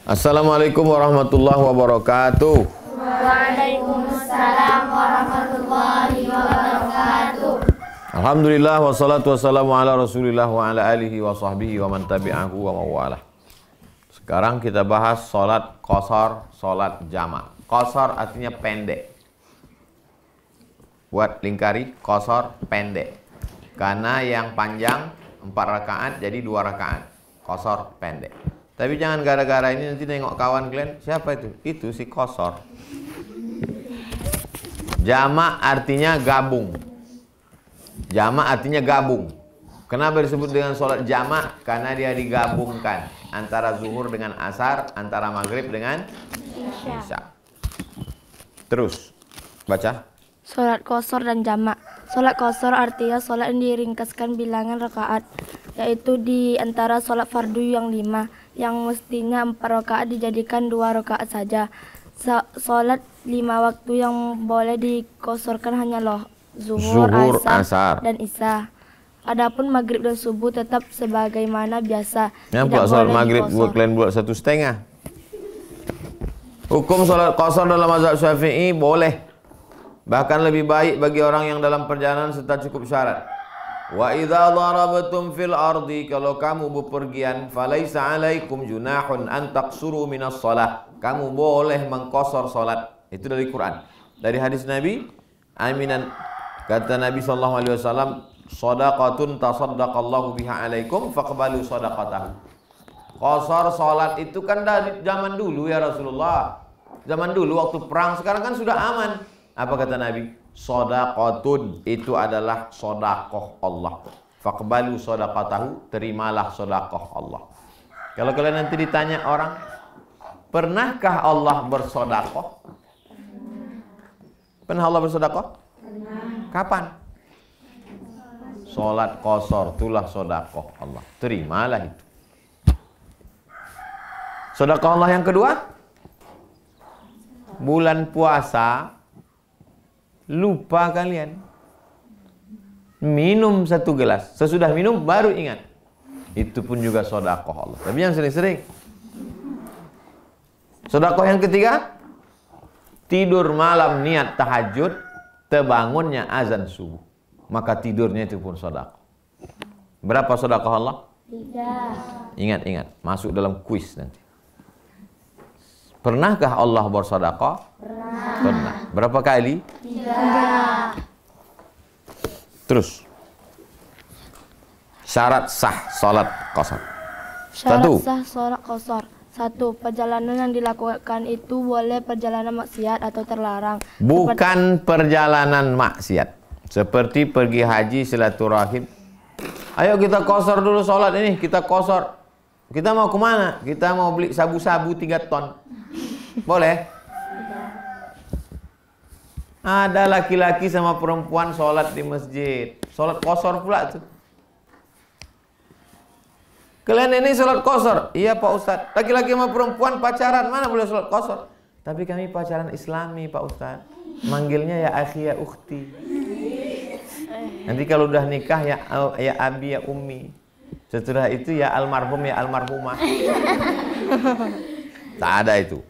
Assalamualaikum warahmatullahi wabarakatuh. Waalaikumsalam warahmatullahi wabarakatuh. Alhamdulillah wassalatu wassalamu ala Rasulillah wa ala alihi wa sahbihi wa man tabi'ahu wa mawalah. Sekarang kita bahas salat qashar, salat jamak. Qashar artinya pendek. Buat lingkari, qashar pendek. Karena yang panjang 4 rakaat jadi 2 rakaat. Qashar pendek. Tapi jangan gara-gara ini nanti nengok kawan kalian, siapa itu? Itu si qashar. Jamak artinya gabung. Jamak artinya gabung. Kenapa disebut dengan sholat jamak? Karena dia digabungkan antara zuhur dengan asar, antara maghrib dengan isya. Terus baca. Sholat qashar dan jamak. Sholat qashar artinya sholat yang diringkaskan bilangan rakaat, yaitu di antara sholat fardu yang 5, yang mestinya 4 rakaat dijadikan 2 rakaat saja. Sholat 5 waktu yang boleh dikosorkan hanyalah zuhur, asar, dan isya. Adapun maghrib dan subuh tetap sebagaimana biasa. Nampak sholat maghrib kalian buat 1,5. Hukum sholat qashar dalam mazhab Syafi'i boleh. Bahkan lebih baik bagi orang yang dalam perjalanan serta cukup syarat. Wa idza darabtum fil ardi, kalau kamu bepergian, falaisa alaikum junahun an taqsuru minas shalah. Kamu boleh mengqashar salat. Itu dari Quran. Dari hadis Nabi, aminan, kata Nabi sallallahu alaihi wasallam, shadaqatun tasaddaqallahu biha alaikum faqbalu shadaqatahu. Qashar salat itu kan dari zaman dulu ya Rasulullah. Zaman dulu waktu perang, sekarang kan sudah aman. Apa kata Nabi? Shadaqatun, itu adalah sedekah Allah. Faqbalu shadaqatahu, terimalah sedekah Allah. Kalau kalian nanti ditanya orang, pernahkah Allah bersedekah? Pernah Allah bersedekah? Kapan? Salat qashar, itulah sedekah Allah. Terimalah itu. Sedekah Allah yang kedua, bulan puasa. Lupa kalian minum 1 gelas, sesudah minum baru ingat, itu pun juga sedekah Allah. Tapi yang sering-sering. Sedekah yang ketiga, tidur malam niat tahajud, terbangunnya azan subuh, maka tidurnya itu pun sedekah. Berapa sedekah Allah? 3. Ingat, masuk dalam kuis nanti. Pernahkah Allah bersedekah? Pernah. Berapa kali? 3. Terus. Syarat sah salat qashar. Syarat sah salat qashar. 1. Perjalanan yang dilakukan itu boleh perjalanan maksiat atau terlarang. Bukan perjalanan maksiat. Seperti pergi haji, silaturahim. Ayo kita qashar dulu salat ini, kita qashar. Kita mau kemana? Kita mau beli sabu-sabu 3 ton. Boleh? Ada laki-laki sama perempuan sholat di masjid. Sholat qashar pula tuh. Kalian ini sholat qashar? Iya Pak Ustadz. Laki-laki sama perempuan pacaran, mana boleh sholat qashar? Tapi kami pacaran Islami Pak Ustadz. Manggilnya ya akhi ya ukhti. Nanti kalau udah nikah ya abi ya ummi. Setelah itu ya almarhum ya almarhumah. Tak ada itu.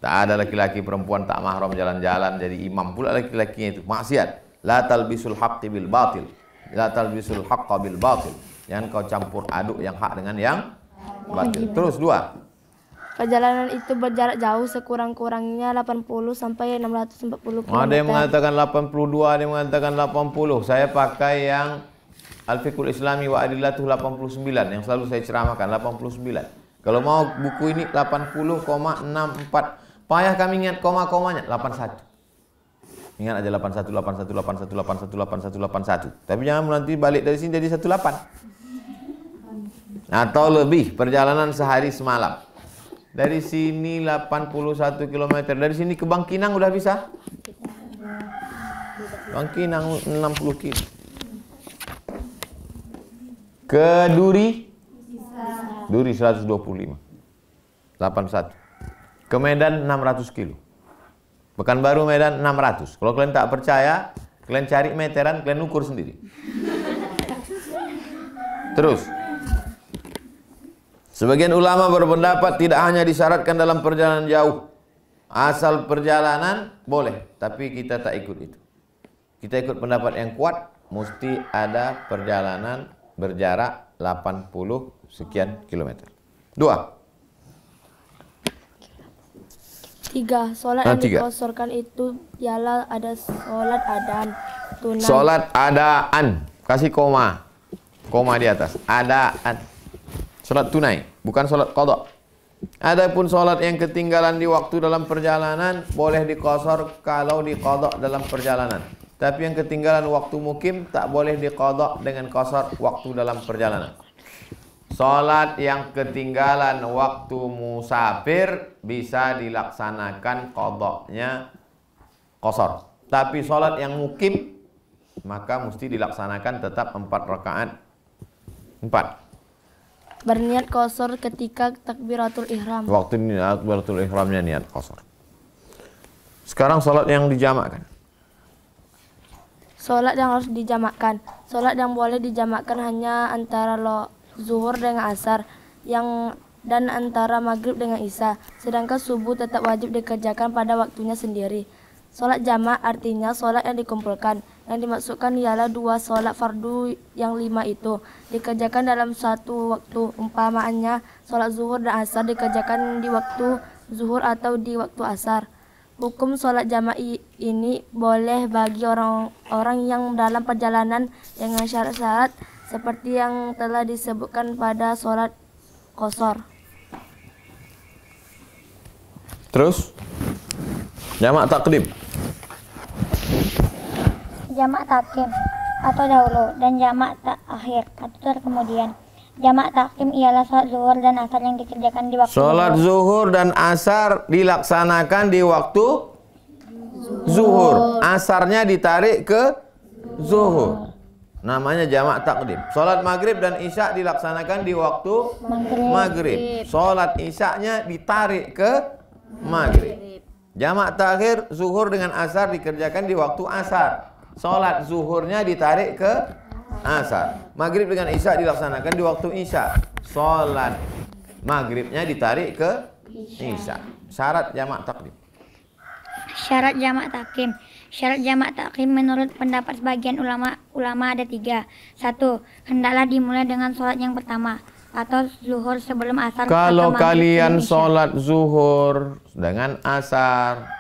Tak ada laki-laki perempuan tak mahram jalan-jalan jadi imam pula laki-lakinya itu. Maksiat. La talbisul haqqi bil batil. La talbisul haqqa bil batil. Jangan kau campur aduk yang hak dengan yang batil. Terus 2. Perjalanan itu berjarak jauh, sekurang-kurangnya 80 sampai 640 km. Ada yang mengatakan 82, ada yang mengatakan 80. Saya pakai yang Al-Fiqhul Islami wa Adillatuh 89 yang selalu saya ceramahkan 89. Kalau mau buku ini 80,64. Payah kami ingat koma-komanya 81. Ingat aja 81 81 81 81 81 81. Tapi jangan nanti balik dari sini jadi 18. Atau lebih, perjalanan sehari semalam. Dari sini 81 km. Dari sini ke Bangkinang udah bisa? Bangkinang 60 km. Ke Duri? Duri 125. 81. Ke Medan 600 kilo. Pekanbaru Medan 600. Kalau kalian tak percaya, kalian cari meteran, kalian ukur sendiri. Terus. Sebagian ulama berpendapat tidak hanya disyaratkan dalam perjalanan jauh. Asal perjalanan boleh, tapi kita tak ikut itu. Kita ikut pendapat yang kuat, mesti ada perjalanan berjarak 80 sekian kilometer. 2. 3. Sholat yang dikosorkan itu ialah ada sholat adaan, tunai. Sholat adaan, kasih koma di atas. Adaan, sholat tunai, bukan sholat qadha. Adapun sholat yang ketinggalan di waktu dalam perjalanan boleh dikosor kalau diqadha dalam perjalanan. Tapi yang ketinggalan waktu mukim tak boleh diqadha dengan qasar waktu dalam perjalanan. Sholat yang ketinggalan waktu musafir bisa dilaksanakan qadhanya qasar. Tapi sholat yang mukim maka mesti dilaksanakan tetap 4 rakaat. 4. Berniat qasar ketika takbiratul ihram. Waktu takbiratul ihramnya niat qasar. Sekarang sholat yang dijamakkan. Sholat yang harus dijamakkan. Sholat yang boleh dijamakkan hanya antara zuhur dengan asar dan antara maghrib dengan isya. Sedangkan subuh tetap wajib dikerjakan pada waktunya sendiri. Sholat jamak artinya sholat yang dikumpulkan. Yang dimaksudkan ialah 2 sholat fardu yang 5 itu dikerjakan dalam satu waktu. Umpamaannya sholat zuhur dan asar dikerjakan di waktu zuhur atau di waktu asar. Hukum sholat jamak ini boleh bagi orang-orang yang dalam perjalanan dengan syarat-syarat seperti yang telah disebutkan pada sholat qasar. Terus jamak takdim. Jamak takdim atau dahulu dan jamak akhir atau kemudian. Jamak takdim ialah sholat zuhur dan asar yang dikerjakan di waktu sholat zuhur dan asar dilaksanakan di waktu zuhur. Asarnya ditarik ke zuhur. Namanya jamak takdim. Sholat maghrib dan isya dilaksanakan di waktu maghrib. Sholat isyanya ditarik ke maghrib. Jamak takhir zuhur dengan asar dikerjakan di waktu asar. Sholat zuhurnya ditarik ke asar. Maghrib dengan isya dilaksanakan di waktu isya. Sholat maghribnya ditarik ke isya. Syarat jamak takdim. Syarat jamak takdim. Syarat jamak takdim menurut pendapat sebagian ulama ada 3. 1. Hendaklah dimulai dengan sholat yang pertama atau zuhur sebelum asar. Kalau kalian sholat zuhur dengan asar,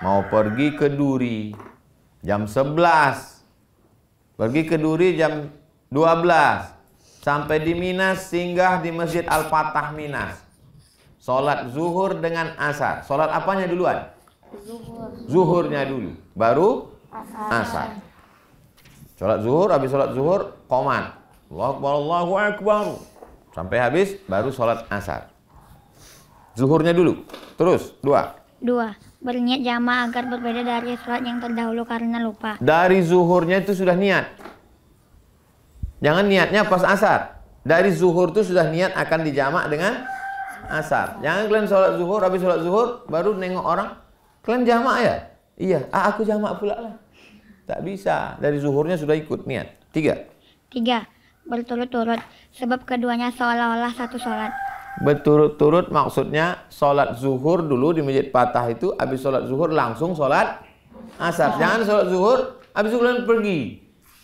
mau pergi ke Duri jam 11, pergi ke Duri jam 12, sampai di Minas, singgah di Masjid Al-Fatah Minas. Sholat zuhur dengan asar. Sholat apanya duluan? Zuhurnya dulu, baru asar. Sholat zuhur, habis sholat zuhur, qomat. Allahu Akbar, Allahu Akbar. Sampai habis, baru sholat asar. Zuhurnya dulu. Terus, 2. Berniat jamak agar berbeda dari sholat yang terdahulu karena lupa. Dari zuhurnya itu sudah niat. Jangan niatnya pas asar. Dari zuhur itu sudah niat akan dijamak dengan asar. Jangan kalian sholat zuhur, habis sholat zuhur, baru nengok orang. Kalian jamak ya? Iya, aku jamak pula lah. Tak bisa. Dari zuhurnya sudah ikut niat. 3. Berturut-turut. Sebab keduanya seolah-olah satu sholat. Berturut-turut maksudnya sholat zuhur dulu di Masjid Fatah itu, habis sholat zuhur langsung sholat asar. Jangan sholat zuhur, habis itu kalian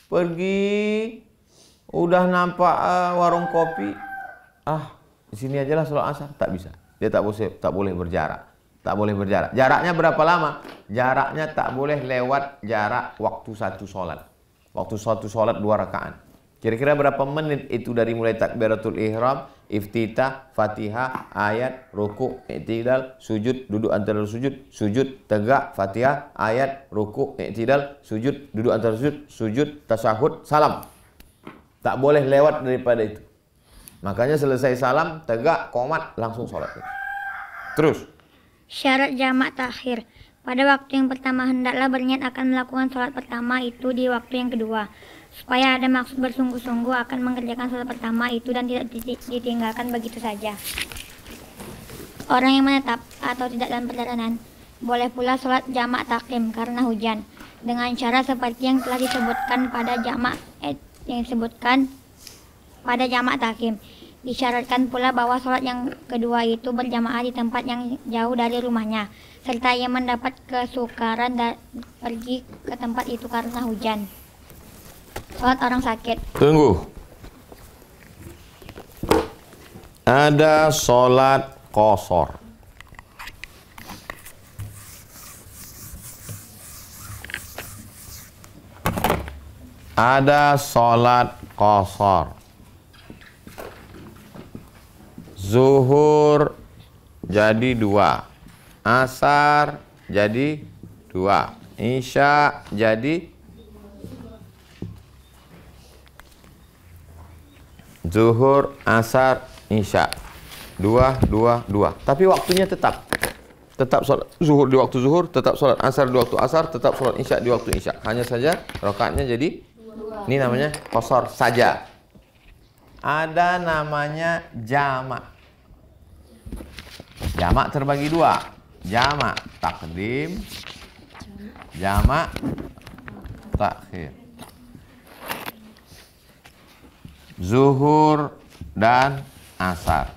pergi, udah nampak warung kopi, di sini aja lah sholat asar. Tak bisa. Dia tak boleh berjarak. Tak boleh berjarak. Jaraknya berapa lama? Jaraknya tak boleh lewat jarak waktu satu sholat. Waktu satu sholat 2 rakaat. Kira-kira berapa menit itu dari mulai takbiratul ihram, iftitah, fatihah, ayat, ruku', i'tidal, sujud, duduk antara sujud, sujud, tegak, fatihah, ayat, ruku', i'tidal, sujud, duduk antara sujud, tasyahud, salam. Tak boleh lewat daripada itu. Makanya selesai salam, tegak, qomat, langsung sholat. Terus. Syarat jamak takhir. Pada waktu yang pertama hendaklah berniat akan melakukan sholat pertama itu di waktu yang kedua. Supaya ada maksud bersungguh-sungguh akan mengerjakan sholat pertama itu dan tidak ditinggalkan begitu saja. Orang yang menetap atau tidak dalam perjalanan boleh pula sholat jamak takdim karena hujan. Dengan cara seperti yang telah disebutkan pada jamak takdim. Disyaratkan pula bahwa sholat yang kedua itu berjamaah di tempat yang jauh dari rumahnya, serta ia mendapat kesukaran dan pergi ke tempat itu karena hujan. Sholat orang sakit. Tunggu. Ada sholat qashar. Ada sholat qashar. Zuhur jadi 2, asar jadi 2, isya jadi zuhur, asar, isya 2, 2, 2. Tapi waktunya tetap sholat zuhur di waktu zuhur, tetap sholat asar di waktu asar, tetap sholat isya di waktu isya. Hanya saja rakaatnya jadi 2. Ini namanya qashar saja. Ada namanya jamak. Jamak terbagi 2. Jamak takdim, jamak takhir. Zuhur dan asar.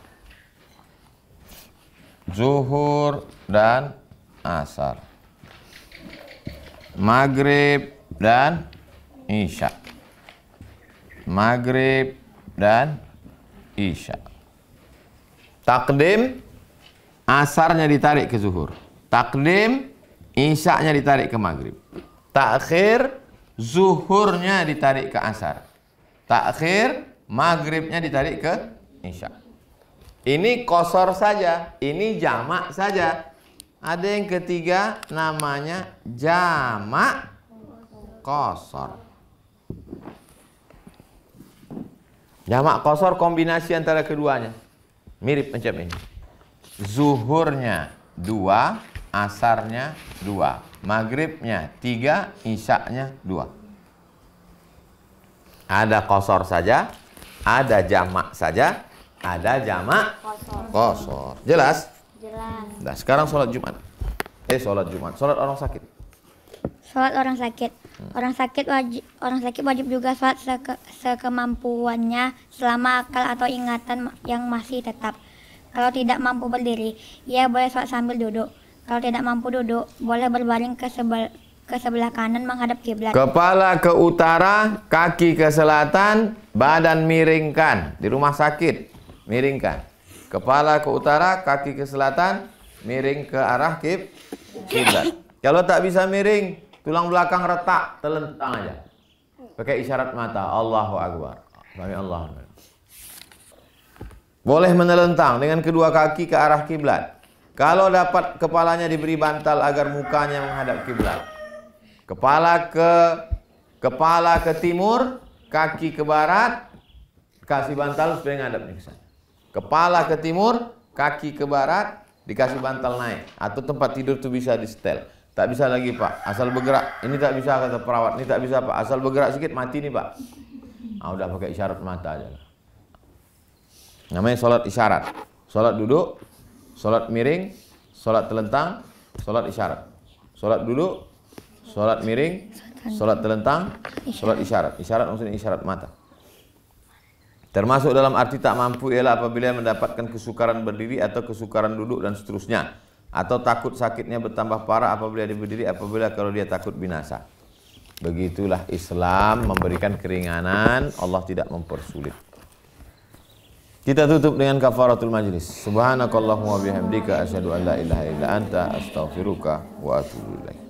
Zuhur dan asar. Maghrib dan isya. Maghrib dan isya. Takdim, asarnya ditarik ke zuhur. Takdim, isya'nya ditarik ke maghrib. Takhir, zuhurnya ditarik ke asar. Takhir, maghribnya ditarik ke isya. Ini qashar saja, ini jamak saja. Ada yang ketiga namanya jamak qashar. Jamak qashar kombinasi antara keduanya. Mirip macam ini. Zuhurnya 2, asarnya 2, maghribnya 3, isya'nya 2. Ada qashar saja, ada jamak saja, ada jamak qashar. Jelas? Jelas. Nah, sekarang sholat Jumat. Sholat Jumat. Sholat orang sakit. Sholat orang sakit. Orang sakit wajib juga sholat sekemampuannya selama akal atau ingatan yang masih tetap. Kalau tidak mampu berdiri, ia boleh sholat sambil duduk. Kalau tidak mampu duduk, boleh berbaring ke sebelah kanan menghadap kiblat. Kepala ke utara, kaki ke selatan, badan miringkan. Di rumah sakit, miringkan. Kepala ke utara, kaki ke selatan, miring ke arah kiblat. Kalau tak bisa miring, tulang belakang retak, telentang aja. Pakai isyarat mata, Allahu Akbar. Sami Allahu. Boleh menelentang dengan kedua kaki ke arah kiblat. Kalau dapat kepalanya diberi bantal agar mukanya menghadap kiblat. Kepala ke timur, kaki ke barat, kasih bantal supaya menghadap ke sana. Kepala ke timur, kaki ke barat, dikasih bantal naik. Atau tempat tidur itu bisa di setel. Tak bisa lagi Pak, asal bergerak. Ini tak bisa kata perawat, ini tak bisa Pak. Asal bergerak sedikit mati nih Pak. Udah pakai isyarat mata aja lah. Namanya sholat isyarat. Sholat duduk, sholat miring, sholat telentang, sholat isyarat. Sholat duduk, sholat miring, sholat telentang, sholat isyarat. Isyarat maksudnya isyarat mata. Termasuk dalam arti tak mampu ialah apabila mendapatkan kesukaran berdiri atau kesukaran duduk dan seterusnya. Atau takut sakitnya bertambah parah apabila dia berdiri, apabila kalau dia takut binasa. Begitulah Islam memberikan keringanan, Allah tidak mempersulit. Kita tutup dengan kafaratul majlis. Subhanakallahumma bihamdika asyhadu an la ilaha illa anta astaghfiruka wa atubu ilaik.